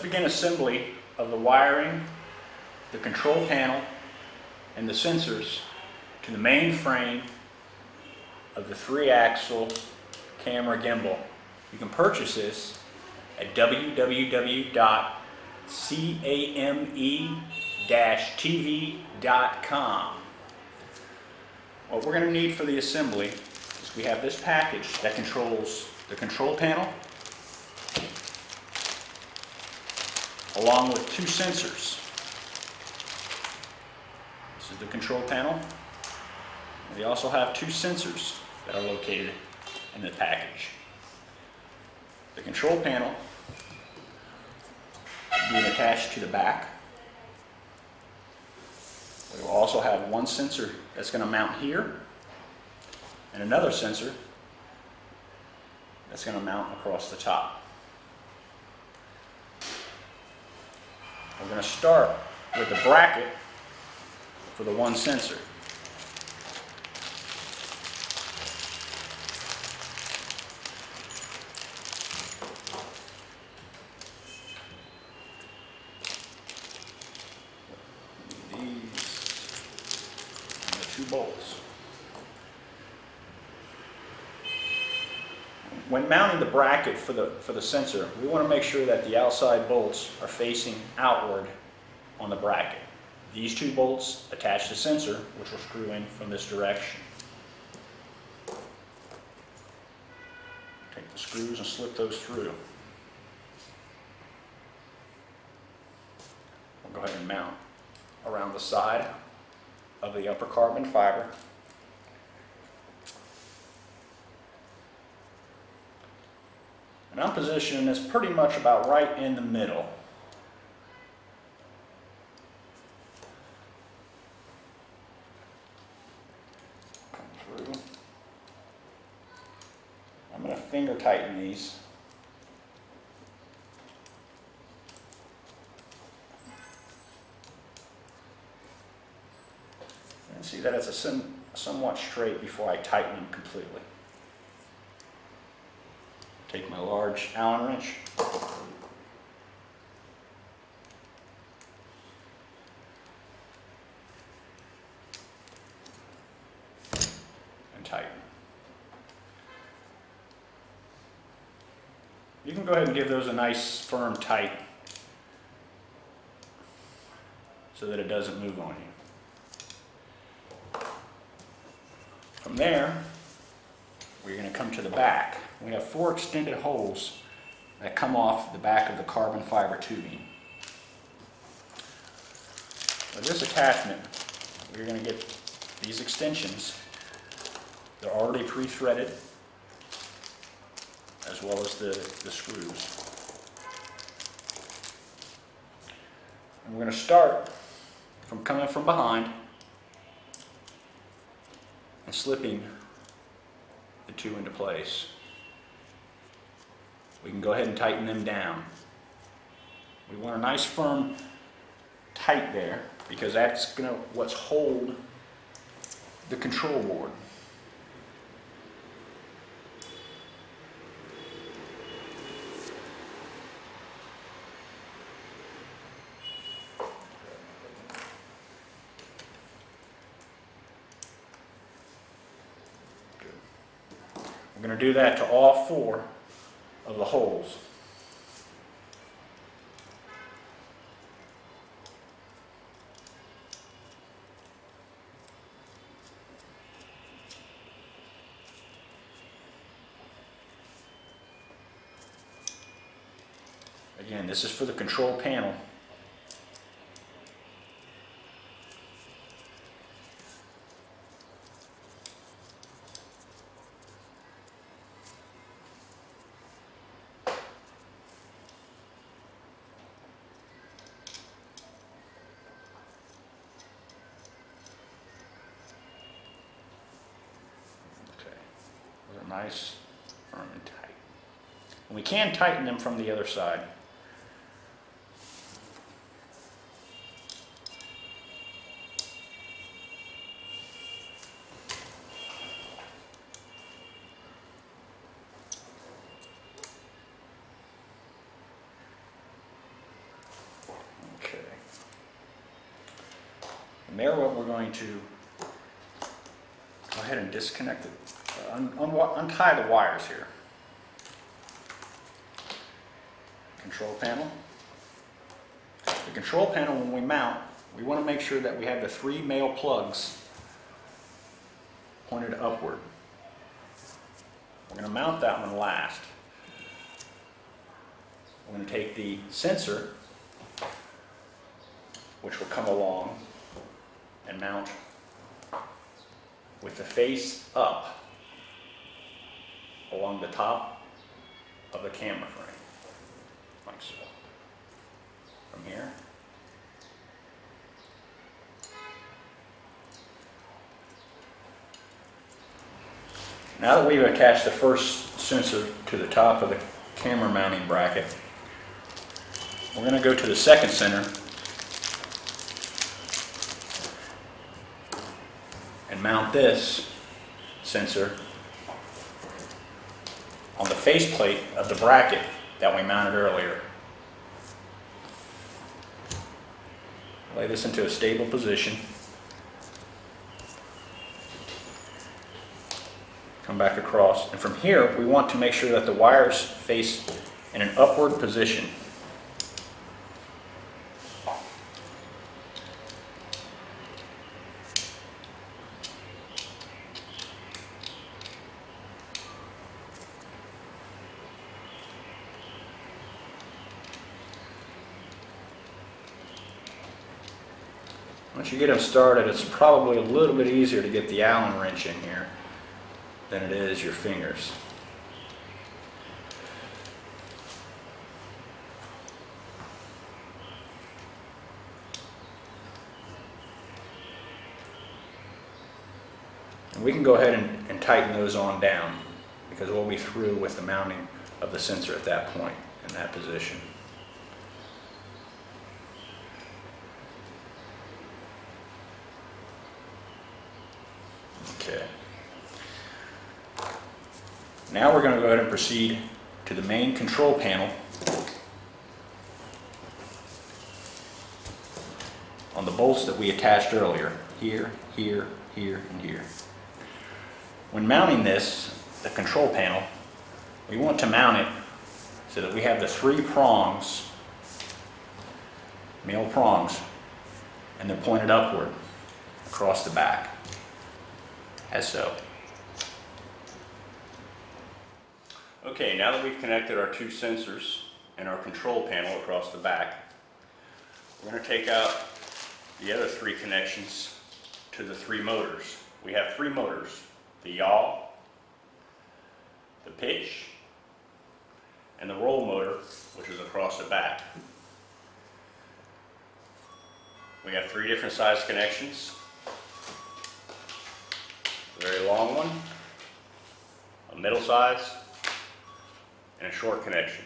begin assembly of the wiring, the control panel, and the sensors to the main frame of the 3-axle camera gimbal. You can purchase this at www.CAME-TV.COM. What we're going to need for the assembly is we have this package that controls the control panel along with 2 sensors. This is the control panel. We also have 2 sensors that are located in the package. The control panel being attached to the back. We will also have one sensor that's going to mount here and another sensor that's going to mount across the top. We're going to start with the bracket for the one sensor. Bolts. When mounting the bracket for the sensor, we want to make sure that the outside bolts are facing outward on the bracket. These 2 bolts attach the sensor, which will screw in from this direction. Take the screws and slip those through. We'll go ahead and mount around the side of the upper carbon fiber. And I'm positioning this pretty much about right in the middle. Come through. I'm going to finger tighten these. See that it's somewhat straight before I tighten them completely. Take my large Allen wrench and tighten. You can go ahead and give those a nice firm tight so that it doesn't move on you. From there, we're going to come to the back. We have 4 extended holes that come off the back of the carbon fiber tubing. With this attachment, we're going to get these extensions. They're already pre-threaded, as well as the screws. And we're going to start from coming from behind and slipping the 2 into place. We can go ahead and tighten them down. We want a nice firm tight there because that's going to what's hold the control board. We're going to do that to all 4 of the holes. Again, this is for the control panel. Nice, firm and tight. And we can tighten them from the other side. And there what we're going to go ahead and disconnect it, untie the wires here. Control panel. The control panel, when we mount, we want to make sure that we have the 3 male plugs pointed upward. We're going to mount that one last. We're going to take the sensor, which will come along and mount with the face up along the top of the camera frame, like so. From here. Now that we've attached the first sensor to the top of the camera mounting bracket, we're going to go to the second center and mount this sensor on the faceplate of the bracket that we mounted earlier. Lay this into a stable position. Come back across, and from here we want to make sure that the wires face in an upward position. Once you get them started, it's probably a little bit easier to get the Allen wrench in here than it is your fingers. And we can go ahead and tighten those on down, because we'll be through with the mounting of the sensor at that point, in that position. Okay. Now we're going to go ahead and proceed to the main control panel on the bolts that we attached earlier. Here, here, here, and here. When mounting this, the control panel, we want to mount it so that we have the 3 prongs, male prongs, and they're pointed upward across the back, as so. Okay, now that we've connected our 2 sensors and our control panel across the back, we're going to take out the other 3 connections to the 3 motors. We have 3 motors: the yaw, the pitch, and the roll motor, which is across the back. We have 3 different size connections: a very long one, a middle size, and a short connection.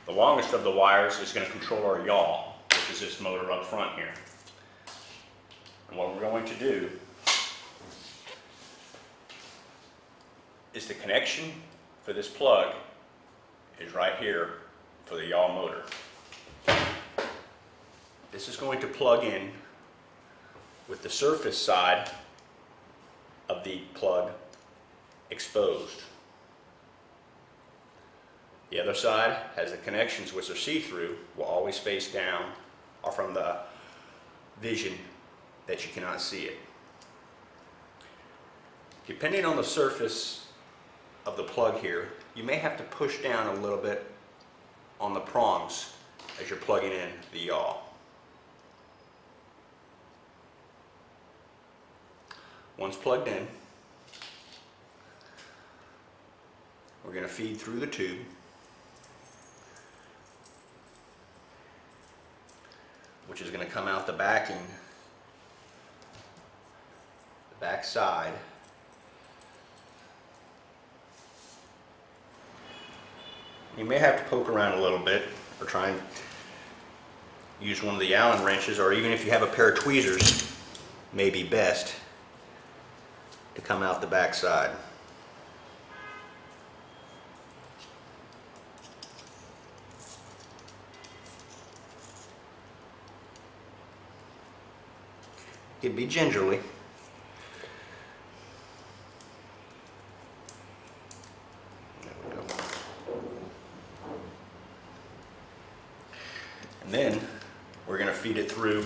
The longest of the wires is going to control our yaw, which is this motor up front here. And what we're going to do is the connection for this plug is right here for the yaw motor. This is going to plug in with the surface side of the plug exposed. The other side has the connections, which are see-through, will always face down or from the vision that you cannot see it. Depending on the surface of the plug here, you may have to push down a little bit on the prongs as you're plugging in the yaw. Once plugged in, we're going to feed through the tube. Which is going to come out the backing, the back side. You may have to poke around a little bit or try and use one of the Allen wrenches, or even if you have a pair of tweezers, may be best to come out the back side. it be gingerly. There we go. And then we're going to feed it through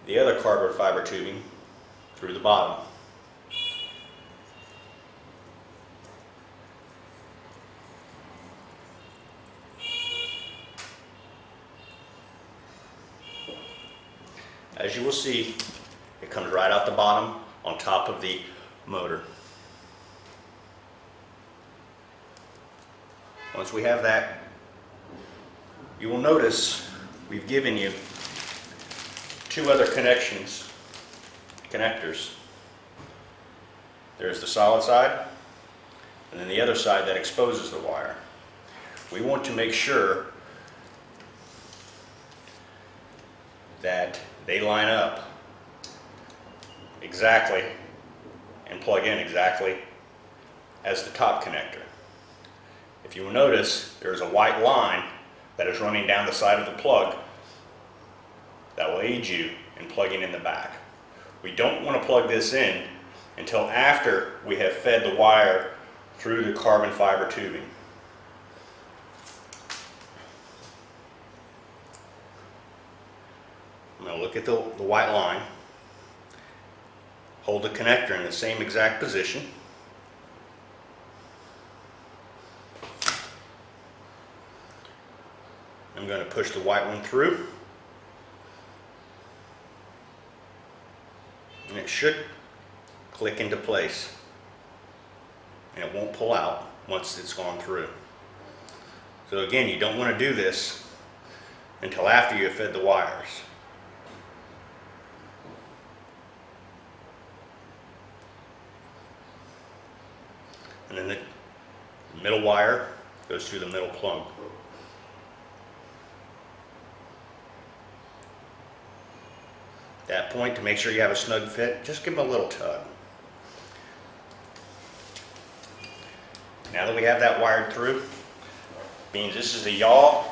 the other carbon fiber tubing through the bottom. As you will see, it comes right out the bottom on top of the motor. Once we have that, you will notice we've given you two other connectors. There's the solid side, and then the other side that exposes the wire. We want to make sure that they line up exactly and plug in exactly as the top connector. If you will notice, there's a white line that is running down the side of the plug that will aid you in plugging in the back. We don't want to plug this in until after we have fed the wire through the carbon fiber tubing. I'm going to look at the white line, hold the connector in the same exact position, I'm going to push the white one through, and it should click into place, and it won't pull out once it's gone through. So again, you don't want to do this until after you have fed the wires. And then the middle wire goes through the middle plug. At that point, to make sure you have a snug fit, just give them a little tug. Now that we have that wired through, means this is a yaw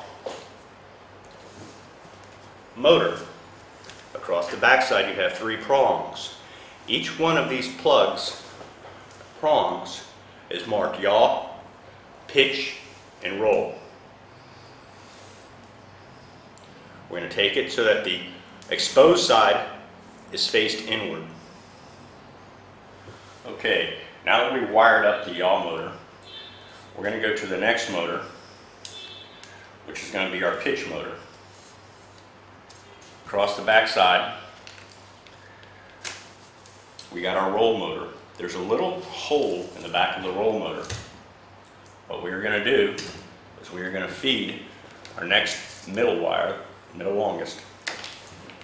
motor. Across the backside you have 3 prongs. Each one of these prongs is marked yaw, pitch, and roll. We're going to take it so that the exposed side is faced inward. Okay, now that we've wired up the yaw motor, we're going to go to the next motor, which is going to be our pitch motor. Across the back side, we got our roll motor. There's a little hole in the back of the roll motor. What we're going to do is we're going to feed our next middle wire, middle longest,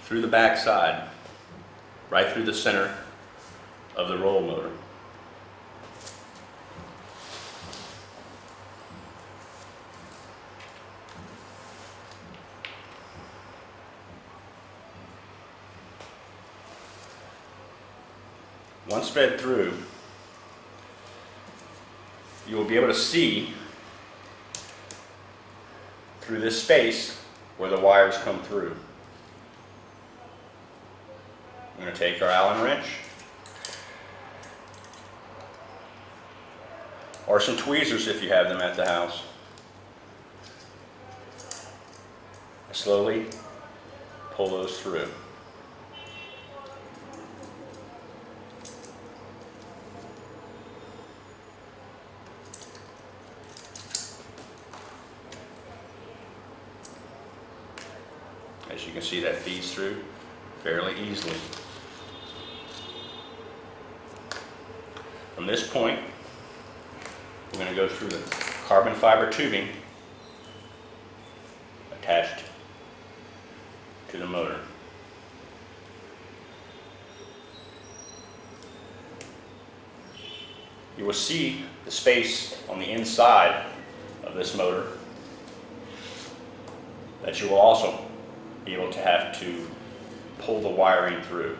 through the back side, right through the center of the roll motor. Once fed through, you will be able to see through this space where the wires come through. I'm going to take our Allen wrench or some tweezers if you have them at the house. Slowly pull those through. As you can see, that feeds through fairly easily. From this point, we're going to go through the carbon fiber tubing attached to the motor. You will see the space on the inside of this motor that you will also be able to have to pull the wiring through.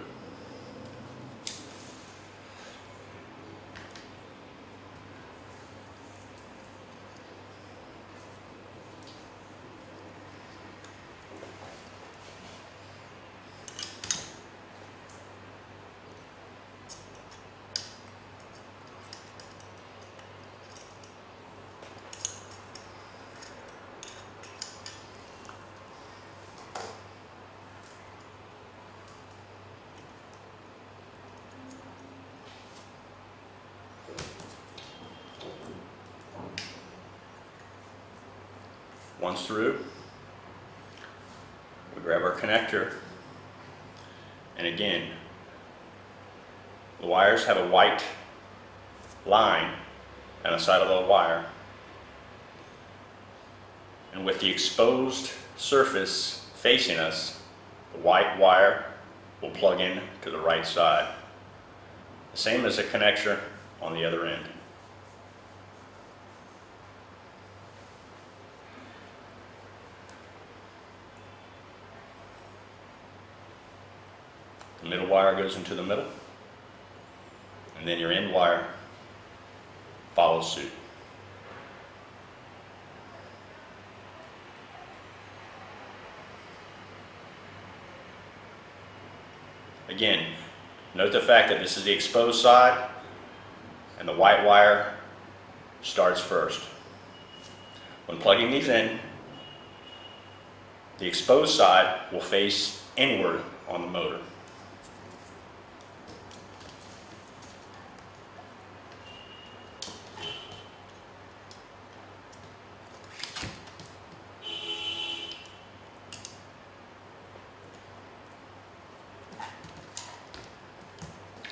Once through, we grab our connector, and again, the wires have a white line down the side of the wire, and with the exposed surface facing us, the white wire will plug in to the right side, the same as a connector on the other end. The middle wire goes into the middle, and then your end wire follows suit. Again, note the fact that this is the exposed side and the white wire starts first. When plugging these in, the exposed side will face inward on the motor.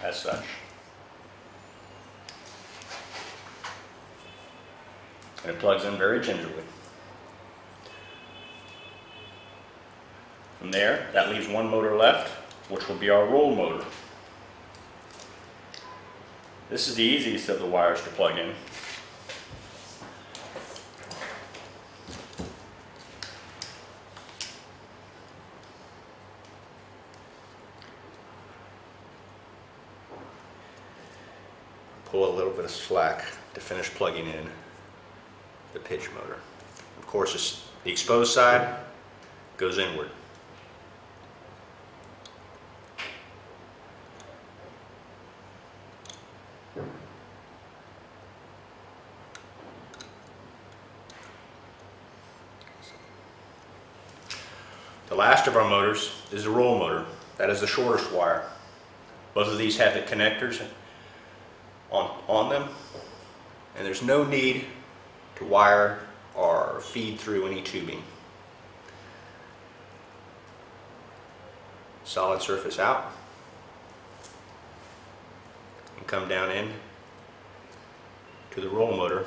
As such. And it plugs in very gingerly. From there, that leaves one motor left, which will be our roll motor. This is the easiest of the wires to plug in. Pull a little bit of slack to finish plugging in the pitch motor. Of course, the exposed side goes inward. The last of our motors is the roll motor. That is the shortest wire. Both of these have the connectors on them, and there's no need to wire or feed through any tubing. Solid surface out, and come down in to the roll motor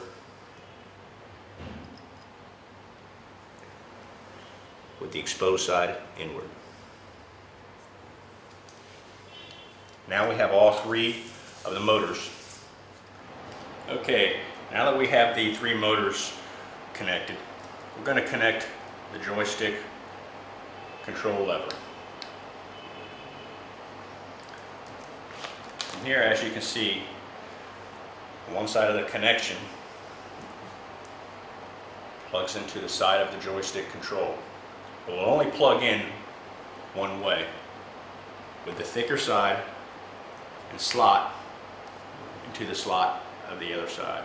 with the exposed side inward. Now we have all three of the motors. Okay, now that we have the three motors connected, we're going to connect the joystick control lever. And here, as you can see, on one side of the connection plugs into the side of the joystick control. It will only plug in one way, with the thicker side and slot into the slot of the other side.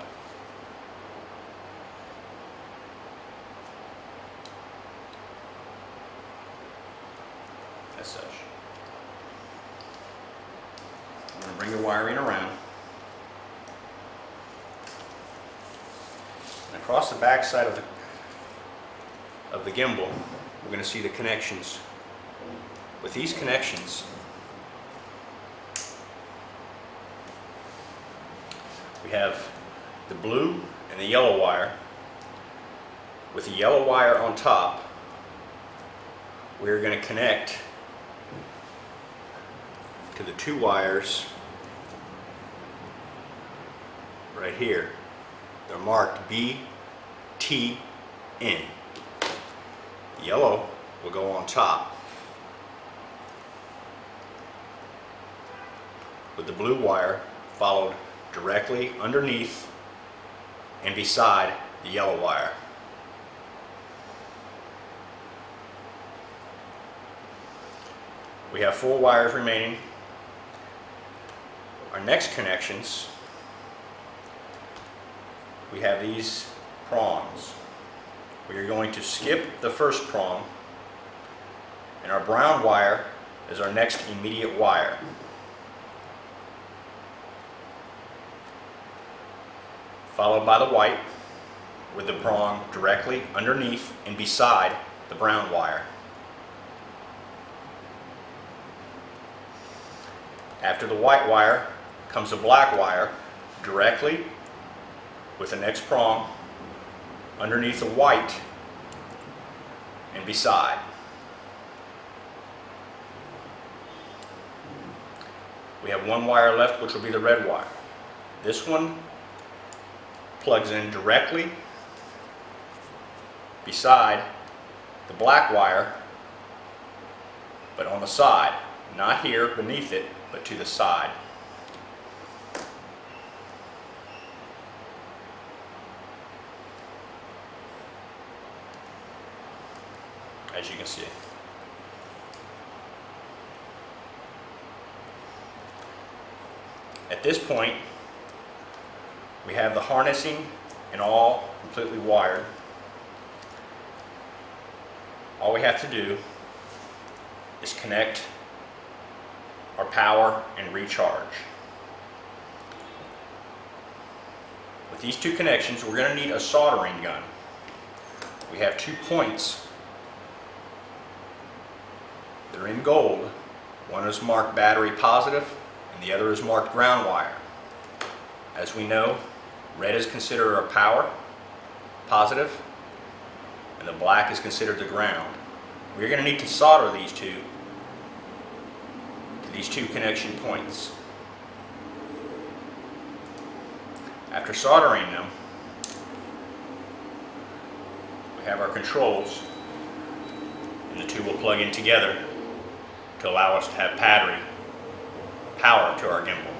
As such. I'm going to bring the wiring around. And across the back side of the gimbal, we're going to see the connections. With these connections, we have the blue and the yellow wire. With the yellow wire on top, we're going to connect to the two wires right here. They're marked B, T, N. The yellow will go on top, with the blue wire followed directly underneath and beside the yellow wire. We have 4 wires remaining. Our next connections, we have these prongs. We are going to skip the first prong, and our brown wire is our next immediate wire. Followed by the white, with the prong directly underneath and beside the brown wire. After the white wire comes the black wire directly with the next prong underneath the white and beside. We have one wire left, which will be the red wire. This one plugs in directly beside the black wire, but on the side, not here beneath it, but to the side. As you can see. At this point, we have the harnessing and all completely wired. All we have to do is connect our power and recharge. With these two connections, we're going to need a soldering gun. We have 2 points that are in gold. One is marked battery positive and the other is marked ground wire. As we know, red is considered our power, positive, and the black is considered the ground. We're going to need to solder these two to these 2 connection points. After soldering them, we have our controls, and the two will plug in together to allow us to have power to our gimbal.